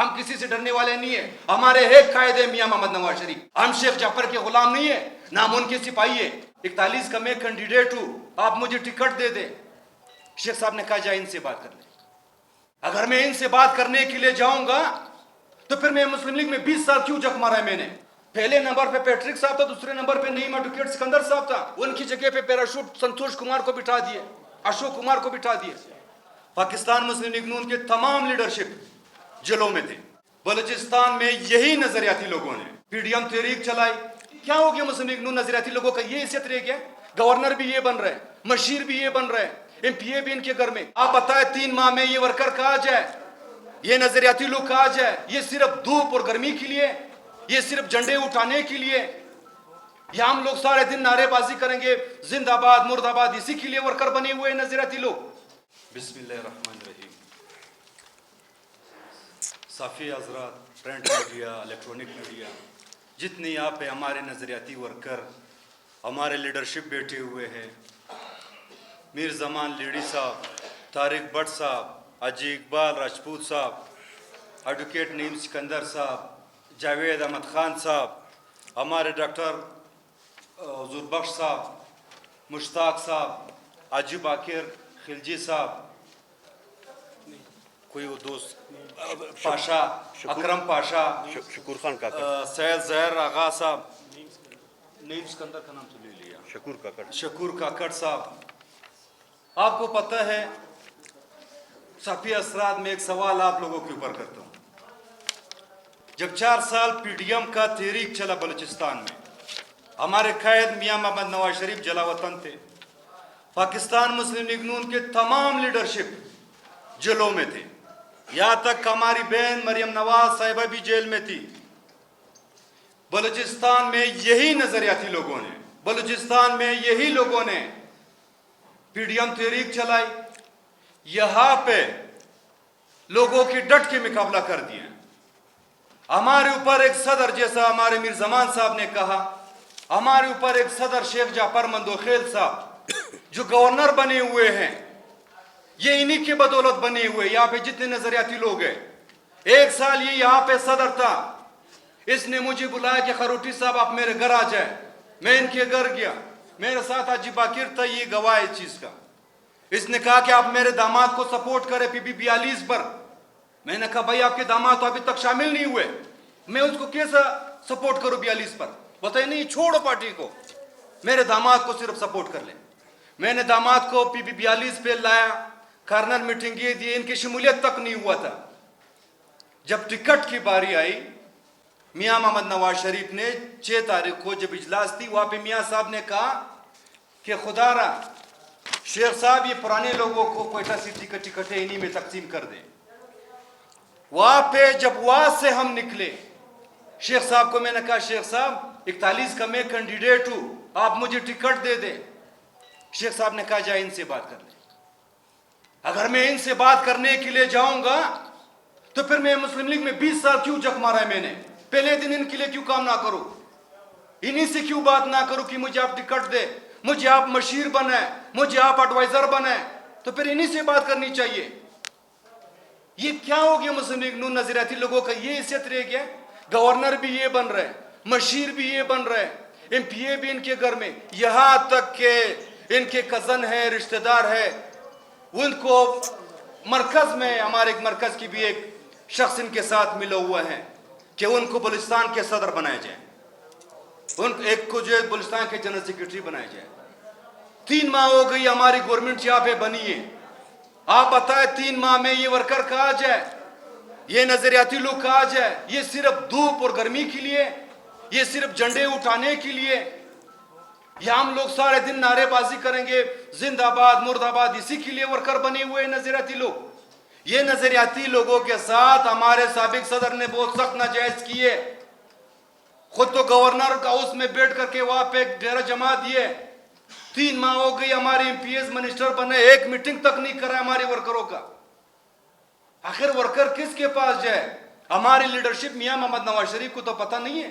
ہم کسی سے ڈرنے والے نہیں ہیں. ہمارے ایک قائد ہے میاں محمد نواز شریف. ہم شیخ جعفر کے غلام نہیں ہیں, نہ ہم ان کے سپاہی ہیں. 41 کا میں کینڈیڈیٹ ہوں, آپ مجھے ٹکٹ دے دیں. شیخ صاحب نے کہا جائے ان سے بات کر لیں. اگر میں ان سے بات کرنے کے لیے جاؤں گا تو پھر میں مسلم لیگ میں 20 سال کیوں جک مارا ہے میں نے. پہلے نمبر پہ پیٹرک صاحب تھا, دوسرے نمبر پہ نعیم ایڈوکیٹ سکندر صاحب تھا. ان کی جگہ پہ پیراشوٹ سنتوش کمار کو بٹھا دیے, اشوک کمار کو بٹھا دیے. پاکستان مسلم لیگ نون کے تمام لیڈرشپ جیلوں میں تھے. بلوچستان میں یہی نظریاتی لوگوں نے پی ڈی ایم تحریک چلائی. کیا ہو گیا مسلم لیگ نون نظریاتی لوگوں کا یہ حیثیت رہ گیا. گورنر بھی یہ بن رہے, مشیر بھی یہ بن رہے, ایم پی اے بھی ان کے گھر میں. آپ بتائیں 3 ماہ میں یہ ورکر کہا جائے, یہ نظریاتی لوگ کہا جائے, یہ صرف دھوپ اور گرمی کے لیے, یہ صرف جھنڈے اٹھانے کے لیے, یا ہم لوگ سارے دن نعرے بازی کریں گے زندہ آباد مرد آباد, اسی کے لیے ورکر بنے ہوئے نظریاتی لوگ. بسم اللہ الرحمن الرحیم. صحافی حضرات, پرنٹ میڈیا, الیکٹرانک میڈیا, جتنے یہاں پہ ہمارے نظریاتی ورکر, ہمارے لیڈرشپ بیٹھے ہوئے ہیں, میر زمان لیڈی صاحب, طارق بٹ صاحب, حاجی اقبال راجپوت صاحب, ایڈوکیٹ نعیم سکندر صاحب, جاوید احمد خان صاحب, ہمارے ڈاکٹر حضور بخش صاحب, مشتاق صاحب, حاجی باقر خلجی صاحب, کوئی وہ دوست پاشا, اکرم پاشا, شکور خان کاکڑ, سید زہر آغا صاحب, نعیم سکندر کا نام تو لے لیا, شکور کاکڑ صاحب. آپ کو پتہ ہے صحافی اسرات میں ایک سوال آپ لوگوں کے اوپر کرتا ہوں. جب 4 سال پی ڈی ایم کا تحریک چلا بلوچستان میں, ہمارے قائد میاں محمد نواز شریف جلا وطن تھے. پاکستان مسلم لیگ نون کے تمام لیڈرشپ جیلوں میں تھے, یہاں تک ہماری بہن مریم نواز صاحبہ بھی جیل میں تھی. بلوچستان میں یہی نظریاتی لوگوں نے, بلوچستان میں یہی لوگوں نے پی ڈی ایم تحریک چلائی. یہاں پہ لوگوں کی ڈٹ کے مقابلہ کر دیے. ہمارے اوپر ایک صدر, جیسا ہمارے میر زمان صاحب نے کہا, ہمارے اوپر ایک صدر شیخ جعفر مندوخیل صاحب جو گورنر بنے ہوئے ہیں, یہ انہی کے بدولت بنے ہوئے. یہاں پہ جتنے نظریاتی لوگ ہیں, 1 سال یہ یہاں پہ صدر تھا, اس نے مجھے بلایا کہ خروٹی صاحب آپ میرے گھر آ جائیں. میں ان کے گھر گیا, میرے ساتھ حاجی باقر تھا, یہ گواہ ہے اس چیز کا. اس نے کہا کہ آپ میرے داماد کو سپورٹ کریں پی بی 42 پر. میں نے کہا بھائی آپ کے داماد تو ابھی تک شامل نہیں ہوئے, میں اس کو کیسا سپورٹ کروں 42 پر. بتائیے نہیں, چھوڑو پارٹی کو, میرے داماد کو صرف سپورٹ کر لیں. میں نے داماد کو پی بی 42 پہ لایا, کارنر میٹنگ یہ دی, ان کی شمولیت تک نہیں ہوا تھا. جب ٹکٹ کی باری آئی, میاں محمد نواز شریف نے 6 تاریخ کو جب اجلاس تھی, وہاں پہ میاں صاحب نے کہا کہ خدا را شیخ صاحب یہ پرانے لوگوں کو کوئٹہ سٹی کا ٹکٹ ہے انہی میں تقسیم کر دیں. وہاں پہ جب وہاں سے ہم نکلے, شیخ صاحب کو میں نے کہا شیخ صاحب 41 کا میں کینڈیڈیٹ ہوں, آپ مجھے ٹکٹ دے دیں. شیخ صاحب نے کہا جائے ان سے بات کر لیں. اگر میں ان سے بات کرنے کے لیے جاؤں گا تو پھر میں مسلم لیگ میں 20 سال کیوں جک مارا ہے میں نے. پہلے دن ان کے لیے کیوں کام نہ کروں, انہی سے کیوں بات نہ کروں کہ مجھے آپ ٹکٹ دے, مجھے آپ مشیر بنائیں, مجھے آپ ایڈوائزر بنائیں, تو پھر انہی سے بات کرنی چاہیے. یہ کیا ہو گیا مسلم لیگ نون نظریاتی لوگوں کا یہ حیثیت رہ گیا. گورنر بھی یہ بن رہے, مشیر بھی یہ بن رہے, ایم پی اے بھی ان کے گھر میں, یہاں تک کہ ان کے کزن ہے, رشتہ دار ہے, ان کو مرکز میں, ہمارے ایک مرکز کی بھی ایک شخص ان کے ساتھ ملا ہوا ہے کہ ان کو بلوچستان کے صدر بنائے جائیں, ان ایک کو جو ہے بلوچستان کے جنرل سیکرٹری بنائے جائیں. 3 ماہ ہو گئی ہماری گورنمنٹ یہاں پہ بنی ہے. آپ بتائیں 3 ماہ میں یہ ورکر کہا جائے, یہ نظریاتی لوگ کہا جائے, یہ صرف دھوپ اور گرمی کے لیے, یہ صرف جھنڈے اٹھانے کے لیے, یا ہم لوگ سارے دن نعرے بازی کریں گے زندہ آباد مرد آباد, اسی کے لیے ورکر بنے ہوئے نظریاتی لوگ. یہ نظریاتی لوگوں کے ساتھ ہمارے سابق صدر نے بہت سخت ناجائز کیے. خود تو گورنر کا اس میں بیٹھ کر کے وہاں پہ ڈیرہ جما دیے. 3 ماہ ہو گئی ہمارے ایم پی ایس منسٹر بنے, ایک میٹنگ تک نہیں کرا ہمارے ورکروں کا. آخر ورکر کس کے پاس جائے؟ ہماری لیڈرشپ میاں محمد نواز شریف کو تو پتہ نہیں ہے.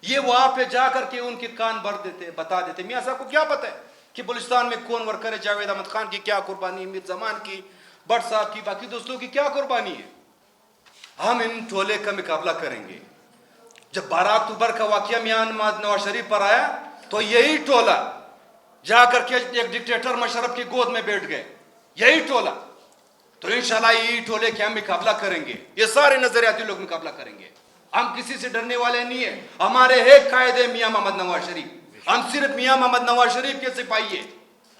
یہ وہاں پہ جا کر کے ان کے کان بھر دیتے, بتا دیتے. میاں صاحب کو کیا پتہ ہے کہ بلوچستان میں کون ورکر ہے؟ جاوید احمد خان کی کیا قربانی, میر زمان کی, بٹ صاحب کی, باقی دوستوں کی کیا قربانی ہے؟ ہم ان ٹولے کا مقابلہ کریں گے. جب 12 اکتوبر کا واقعہ میاں نواز شریف پر آیا تو یہی ٹولہ جا کر کے ایک ڈکٹیٹر مشرف کی گود میں بیٹھ گئے, یہی ٹولہ. تو انشاءاللہ یہی ٹولے کے ہم مقابلہ کریں گے, یہ سارے نظریاتی لوگ مقابلہ کریں گے. ہم کسی سے ڈرنے والے نہیں ہیں. ہمارے ایک قائد ہے میاں محمد نواز شریف. ہم صرف میاں محمد نواز شریف کے سپاہی ہیں.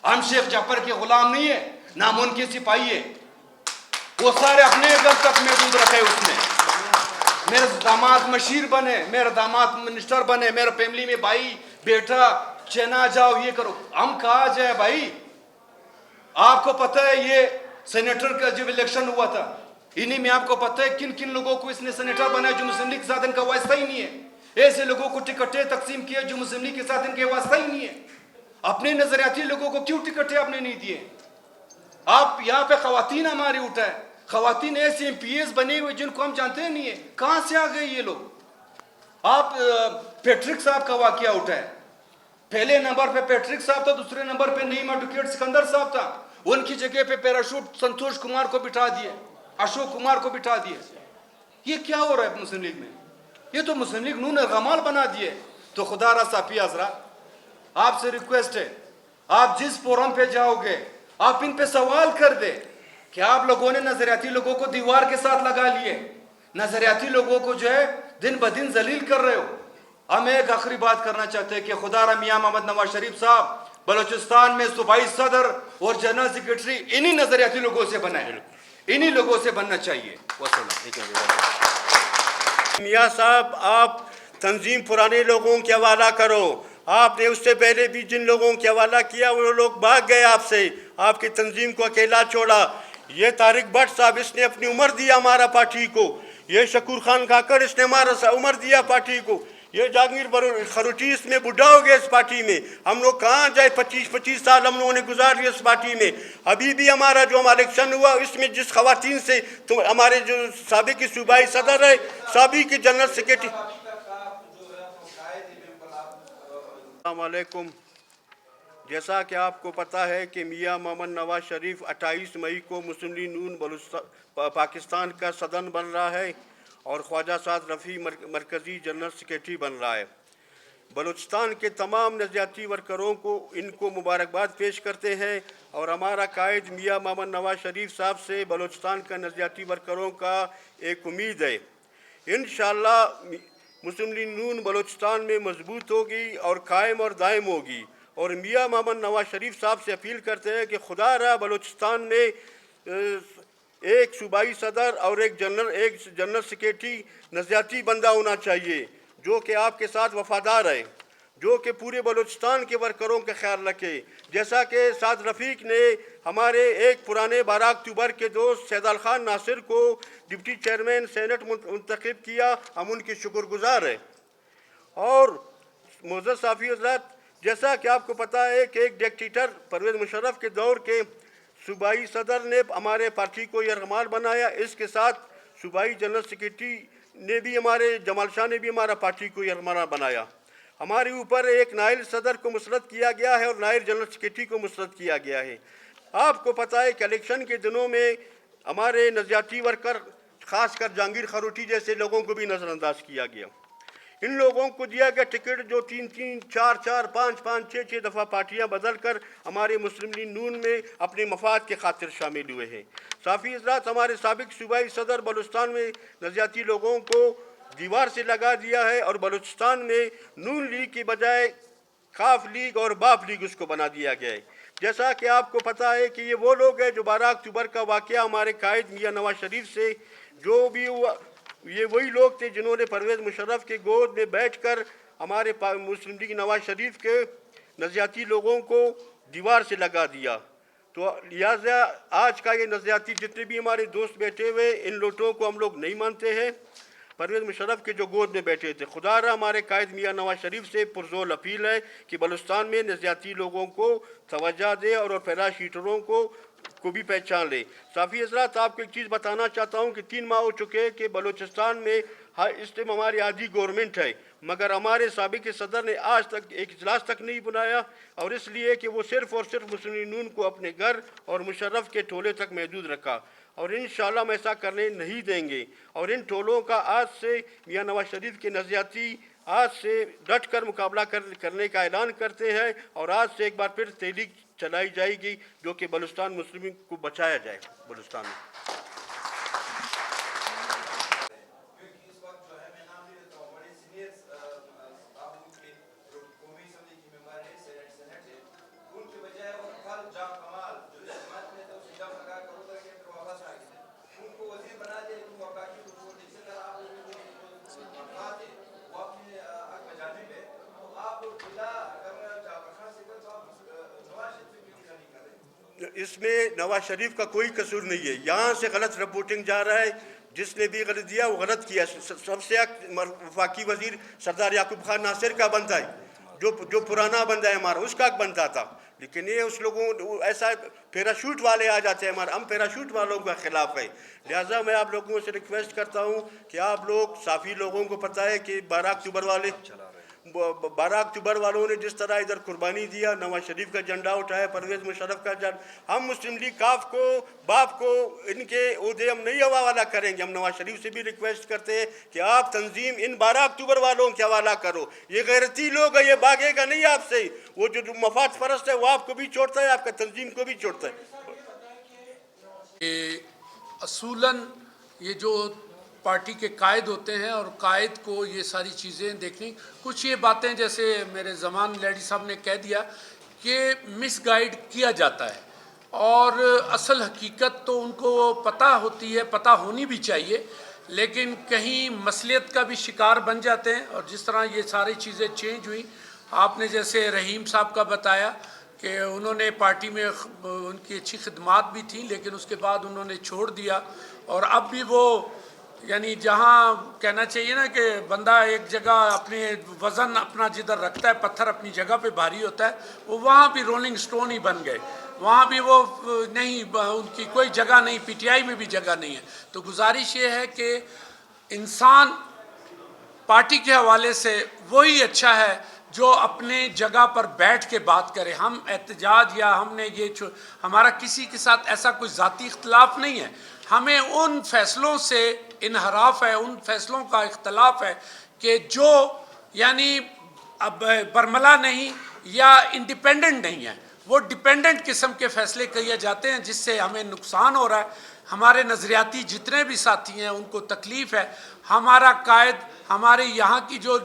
ہم شیخ جعفر کے غلام نہیں ہیں, نہ ہم ان کے سپاہی ہیں. وہ سارے اپنے گھر تک محدود رکھے اس نے. میرے داماد مشیر بنے, میرے داماد منسٹر بنے, میرے فیملی میں بھائی بیٹا چنا جاؤ یہ کرو. ہم کہا جائے بھائی, آپ کو پتہ ہے یہ سینیٹر کا جب الیکشن ہوا تھا, انہی میں آپ کو پتہ ہے کن کن لوگوں کو اس نے سینیٹر بنایا جو مسلم لیگ کے ساتھ ان کا واسطہ ہی نہیں ہے. ایسے لوگوں کو ٹکٹیں تقسیم کیے جو مسلم لیگ کے ساتھ ان کے واسطہ ہی نہیں ہے. اپنے نظریاتی لوگوں کو کیوں ٹکٹیں آپ نے نہیں دیے؟ آپ یہاں پہ خواتین ہماری اٹھائے, خواتین ایسے ایم پی ایس بنے ہوئے جن کو ہم جانتے ہی نہیں ہیں, کہاں سے آ گئے یہ لوگ؟ آپ پیٹرک صاحب کا واقعہ اٹھائے, پہلے نمبر پہ پیٹرک صاحب تھا, دوسرے نمبر پہ نعیم ایڈوکیٹ سکندر صاحب تھا. ان کی جگہ پہ پیراشوٹ سنتوش کمار کو بٹھا دیے, اشوک کمار کو بٹھا دیے. یہ کیا ہو رہا ہے مسلم لیگ میں؟ یہ تو مسلم لیگ نون غمال بنا دیے. تو خدا را صافی حضرات, آپ سے ریکویسٹ ہے, آپ جس فورم پہ جاؤ گے آپ ان پہ سوال کر دیں کہ آپ لوگوں نے نظریاتی لوگوں کو دیوار کے ساتھ لگا لیے, نظریاتی لوگوں کو جو ہے دن بدن ذلیل کر رہے ہو. ہم ایک آخری بات کرنا چاہتے ہیں کہ خدا را میاں محمد نواز شریف صاحب بلوچستان میں صوبائی صدر اور جنرل سیکرٹری انہی نظریاتی لوگوں سے بنائے, انہی لوگوں سے بننا چاہیے. میاں صاحب آپ تنظیم پرانے لوگوں کے حوالہ کرو. آپ نے اس سے پہلے بھی جن لوگوں کے حوالہ کیا وہ لوگ بھاگ گئے آپ سے, آپ کی تنظیم کو اکیلا چھوڑا. یہ طارق بٹ صاحب اس نے اپنی عمر دیا ہمارا پارٹی کو. یہ شکور خان کاکڑ اس نے ہمارا عمر دیا پارٹی کو. یہ جہانگیر خروچی اس میں بڈھا ہو گئے اس پارٹی میں. ہم لوگ کہاں جائے, 25 سال ہم لوگوں نے گزار لیے اس پارٹی میں. ابھی بھی ہمارا جو ہمارا الیکشن ہوا اس میں جس خواتین سے ہمارے جو سابق کی صوبائی صدر ہے, سابق کی جنرل سیکرٹری. السلام علیکم. جیسا کہ آپ کو پتہ ہے کہ میاں محمد نواز شریف 28 مئی کو مسلم لیگ نون پاکستان کا صدر بن رہا ہے اور خواجہ سعد رفیع مرکزی جنرل سیکرٹری بن رہا ہے. بلوچستان کے تمام نظریاتی ورکروں کو ان کو مبارکباد پیش کرتے ہیں اور ہمارا قائد میاں محمد نواز شریف صاحب سے بلوچستان کا نظریاتی ورکروں کا ایک امید ہے. انشاءاللہ مسلم لیگ نون بلوچستان میں مضبوط ہوگی اور قائم اور دائم ہوگی. اور میاں محمد نواز شریف صاحب سے اپیل کرتے ہیں کہ خدا را بلوچستان میں ایک صوبائی صدر اور ایک جنرل سیکرٹری نظریاتی بندہ ہونا چاہیے جو کہ آپ کے ساتھ وفادار ہے, جو کہ پورے بلوچستان کے ورکروں کا خیال رکھے. جیسا کہ سعد رفیق نے ہمارے ایک پرانے 12 اکتوبر کے دوست سیدال خان ناصر کو ڈپٹی چیئرمین سینٹ منتخب کیا, ہم ان کے شکر گزار ہیں. اور معزز صافی حضرات, جیسا کہ آپ کو پتہ ہے کہ ایک ڈکٹیٹر پرویز مشرف کے دور کے صوبائی صدر نے ہمارے پارٹی کو یرغمال بنایا. اس کے ساتھ صوبائی جنرل سیکرٹری نے بھی ہمارے جمال شاہ نے بھی ہمارا پارٹی کو یرغمال بنایا. ہمارے اوپر ایک نائب صدر کو مسلط کیا گیا ہے اور نائب جنرل سیکرٹری کو مسلط کیا گیا ہے. آپ کو پتہ ہے کہ الیکشن کے دنوں میں ہمارے نظریاتی ورکر خاص کر جہانگیر خروٹی جیسے لوگوں کو بھی نظر انداز کیا گیا. ان لوگوں کو دیا گیا ٹکٹ جو 3 4 5 6 دفعہ پارٹیاں بدل کر ہمارے مسلم لیگ نون میں اپنے مفاد کے خاطر شامل ہوئے ہیں. صافی حضرات, ہمارے سابق صوبائی صدر بلوچستان میں نظریاتی لوگوں کو دیوار سے لگا دیا ہے اور بلوچستان میں نون لیگ کی بجائے خاف لیگ اور باپ لیگ اس کو بنا دیا گیا ہے. جیسا کہ آپ کو پتہ ہے کہ یہ وہ لوگ ہیں جو 12 اکتوبر کا واقعہ ہمارے قائد میاں نواز شریف سے جو بھی ہوا, یہ وہی لوگ تھے جنہوں نے پرویز مشرف کے گود میں بیٹھ کر ہمارے مسلم لیگ نواز شریف کے نظریاتی لوگوں کو دیوار سے لگا دیا. تو لہٰذا آج کا یہ نظریاتی جتنے بھی ہمارے دوست بیٹھے ہوئے ان لوٹوں کو ہم لوگ نہیں مانتے ہیں, پرویز مشرف کے جو گود میں بیٹھے تھے. خدا را ہمارے قائد میاں نواز شریف سے پرزور اپیل ہے کہ بلوچستان میں نظریاتی لوگوں کو توجہ دے اور پھیلا شیٹروں کو بھی پہچان لے. صافی حضرات, آپ کو ایک چیز بتانا چاہتا ہوں کہ 3 ماہ ہو چکے کہ بلوچستان میں اس ٹائم ہماری آدھی گورنمنٹ ہے مگر ہمارے سابق صدر نے آج تک ایک اجلاس تک نہیں بنایا, اور اس لیے کہ وہ صرف اور صرف مسلم لیگ نون کو اپنے گھر اور مشرف کے ٹولے تک محدود رکھا. اور انشاءاللہ ہم ایسا کرنے نہیں دیں گے. اور ان ٹولوں کا آج سے میاں نواز شریف کے نظریاتی آج سے ڈٹ کر مقابلہ کرنے کا اعلان کرتے ہیں, اور آج سے ایک بار پھر تحریک چلائی جائے گی جو کہ بلوچستان مسلم کو بچایا جائے بلوچستان میں. اس میں نواز شریف کا کوئی قصور نہیں ہے. یہاں سے غلط رپورٹنگ جا رہا ہے. جس نے بھی غلط دیا وہ غلط کیا. سب سے وفاقی وزیر سردار یعقوب خان ناصر کا بنتا ہے, جو پرانا بندہ ہے ہمارا, اس کا بنتا تھا. لیکن یہ اس لوگوں ایسا پیراشوٹ والے آ جاتے ہیں ہم پیراشوٹ والوں کے خلاف ہیں. لہٰذا میں آپ لوگوں سے ریکویسٹ کرتا ہوں کہ آپ لوگ صافی لوگوں کو پتہ ہے کہ 12 اکتوبر والوں نے جس طرح ادھر قربانی دیا, نواز شریف کا جھنڈا اٹھایا, پرویز مشرف کا جھنڈا. ہم مسلم لیگ کاف کو باپ کو ان کے عہدے ہم نہیں حوالہ کریں گے. ہم نواز شریف سے بھی ریکویسٹ کرتے ہیں کہ آپ تنظیم ان 12 اکتوبر والوں کے حوالہ کرو. یہ غیرتی لوگ ہیں, یہ بھاگے گا نہیں آپ سے. وہ جو مفاد پرست ہے وہ آپ کو بھی چھوڑتا ہے, آپ کا تنظیم کو بھی چھوڑتا ہے. اصولاً یہ جو پارٹی کے قائد ہوتے ہیں اور قائد کو یہ ساری چیزیں دیکھنی, کچھ یہ باتیں جیسے میرے زمان لیڈی صاحب نے کہہ دیا کہ مس گائیڈ کیا جاتا ہے, اور اصل حقیقت تو ان کو پتہ ہوتی ہے, پتہ ہونی بھی چاہیے, لیکن کہیں مصلیت کا بھی شکار بن جاتے ہیں. اور جس طرح یہ ساری چیزیں چینج ہوئیں, آپ نے جیسے رحیم صاحب کا بتایا کہ انہوں نے پارٹی میں ان کی اچھی خدمات بھی تھیں, لیکن اس کے بعد انہوں نے چھوڑ دیا. اور اب بھی وہ یعنی جہاں کہنا چاہیے نا کہ بندہ ایک جگہ اپنے وزن اپنا جدھر رکھتا ہے, پتھر اپنی جگہ پہ بھاری ہوتا ہے, وہ وہاں بھی رولنگ سٹون ہی بن گئے. وہاں بھی وہ نہیں, ان کی کوئی جگہ نہیں, پی ٹی آئی میں بھی جگہ نہیں ہے. تو گزارش یہ ہے کہ انسان پارٹی کے حوالے سے وہی اچھا ہے جو اپنے جگہ پر بیٹھ کے بات کرے. ہم احتجاج یا ہم نے یہ ہمارا کسی کے ساتھ ایسا کوئی ذاتی اختلاف نہیں ہے. ہمیں ان فیصلوں سے انحراف ہے, ان فیصلوں کا اختلاف ہے کہ جو یعنی اب برملا نہیں یا انڈیپینڈنٹ نہیں ہے, وہ ڈیپینڈنٹ قسم کے فیصلے کیے جاتے ہیں جس سے ہمیں نقصان ہو رہا ہے. ہمارے نظریاتی جتنے بھی ساتھی ہیں ان کو تکلیف ہے. ہمارا قائد, ہمارے یہاں کی جو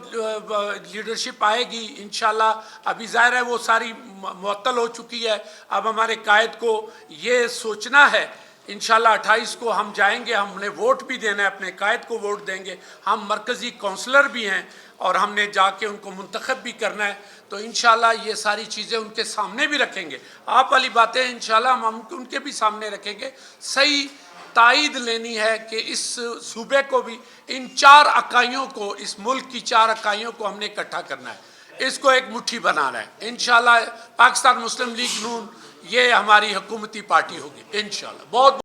لیڈرشپ آئے گی انشاءاللہ, ابھی ظاہر ہے وہ ساری معطل ہو چکی ہے. اب ہمارے قائد کو یہ سوچنا ہے, انشاءاللہ 28 کو ہم جائیں گے, ہم نے ووٹ بھی دینا ہے, اپنے قائد کو ووٹ دیں گے. ہم مرکزی کونسلر بھی ہیں اور ہم نے جا کے ان کو منتخب بھی کرنا ہے. تو انشاءاللہ یہ ساری چیزیں ان کے سامنے بھی رکھیں گے. آپ والی باتیں انشاءاللہ ہم ان کے بھی سامنے رکھیں گے. صحیح تائید لینی ہے کہ اس صوبے کو بھی, ان 4 اکائیوں کو, اس ملک کی 4 اکائیوں کو ہم نے اکٹھا کرنا ہے, اس کو ایک مٹھی بنانا ہے. انشاءاللہ پاکستان مسلم لیگ نون یہ ہماری حکومتی پارٹی ہوگی انشاءاللہ. بہت